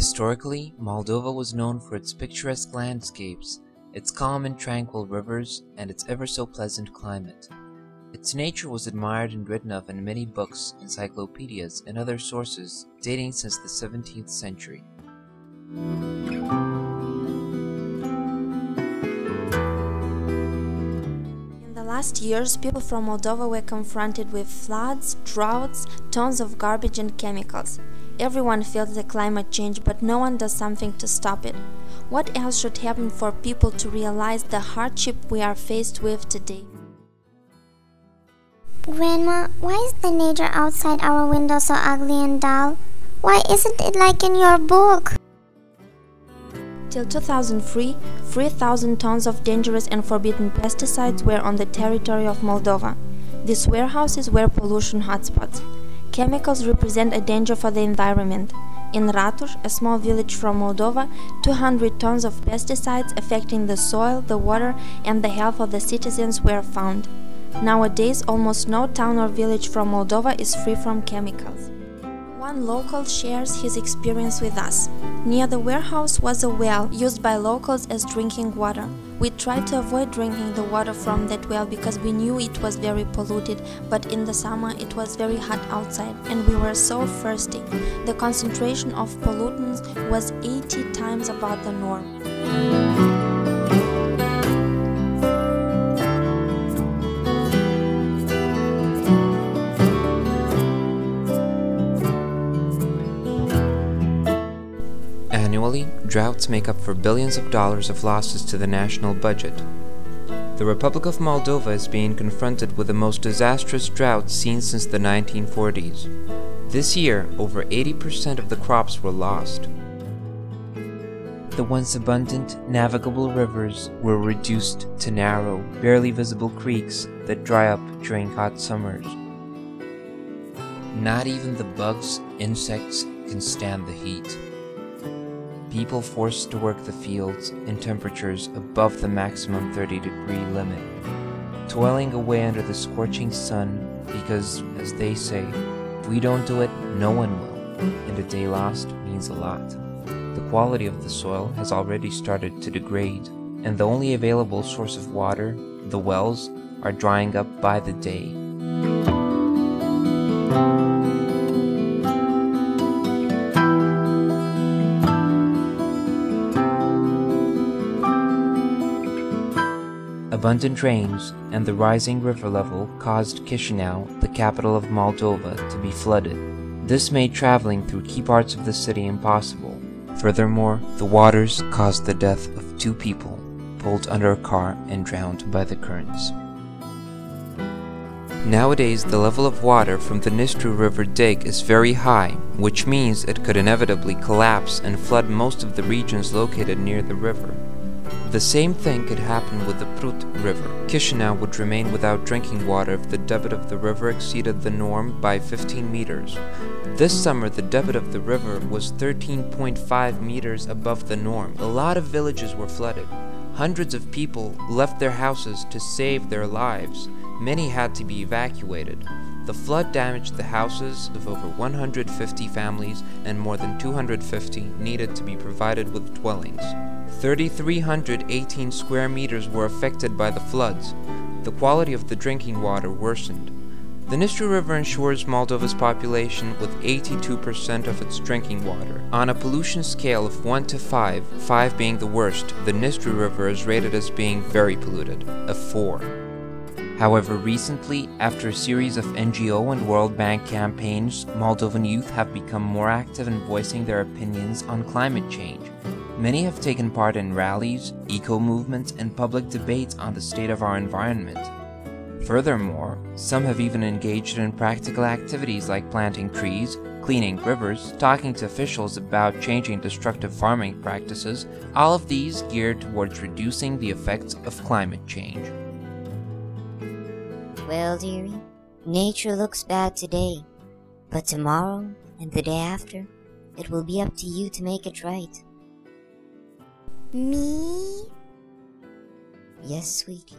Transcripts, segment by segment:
Historically, Moldova was known for its picturesque landscapes, its calm and tranquil rivers, and its ever-so-pleasant climate. Its nature was admired and written of in many books, encyclopedias, and other sources dating since the 17th century. In the last years, people from Moldova were confronted with floods, droughts, tons of garbage and chemicals. Everyone feels the climate change, but no one does something to stop it. What else should happen for people to realize the hardship we are faced with today? Grandma, why is the nature outside our window so ugly and dull? Why isn't it like in your book? Till 2003, 3,000 tons of dangerous and forbidden pesticides were on the territory of Moldova. These warehouses were pollution hotspots. Chemicals represent a danger for the environment. In Ratuș, a small village from Moldova, 200 tons of pesticides affecting the soil, the water, and the health of the citizens were found. Nowadays, almost no town or village from Moldova is free from chemicals. One local shares his experience with us. Near the warehouse was a well used by locals as drinking water. We tried to avoid drinking the water from that well because we knew it was very polluted, but in the summer it was very hot outside and we were so thirsty. The concentration of pollutants was 80 times above the norm. Annually, droughts make up for billions of dollars of losses to the national budget. The Republic of Moldova is being confronted with the most disastrous drought seen since the 1940s. This year, over 80% of the crops were lost. The once abundant, navigable rivers were reduced to narrow, barely visible creeks that dry up during hot summers. Not even the bugs, insects can stand the heat. People forced to work the fields in temperatures above the maximum 30-degree limit, toiling away under the scorching sun because, as they say, if we don't do it, no one will, and a day lost means a lot. The quality of the soil has already started to degrade, and the only available source of water, the wells, are drying up by the day. Abundant rains and the rising river level caused Chisinau, the capital of Moldova, to be flooded. This made traveling through key parts of the city impossible. Furthermore, the waters caused the death of 2 people, pulled under a car and drowned by the currents. Nowadays, the level of water from the Nistru River Dig is very high, which means it could inevitably collapse and flood most of the regions located near the river. The same thing could happen with the Prut River. Chisinau would remain without drinking water if the debit of the river exceeded the norm by 15 meters. This summer, the debit of the river was 13.5 meters above the norm. A lot of villages were flooded. Hundreds of people left their houses to save their lives. Many had to be evacuated. The flood damaged the houses of over 150 families, and more than 250 needed to be provided with dwellings. 3,318 square meters were affected by the floods. The quality of the drinking water worsened. The Nistru River ensures Moldova's population with 82% of its drinking water. On a pollution scale of 1 to 5, 5 being the worst, the Nistru River is rated as being very polluted, a 4. However, recently, after a series of NGO and World Bank campaigns, Moldovan youth have become more active in voicing their opinions on climate change. Many have taken part in rallies, eco-movements, and public debates on the state of our environment. Furthermore, some have even engaged in practical activities like planting trees, cleaning rivers, talking to officials about changing destructive farming practices, all of these geared towards reducing the effects of climate change. Well, dearie, nature looks bad today, but tomorrow and the day after, it will be up to you to make it right. Me? Yes, sweetie.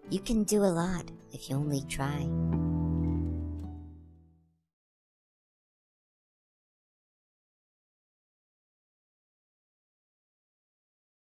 You can do a lot if you only try.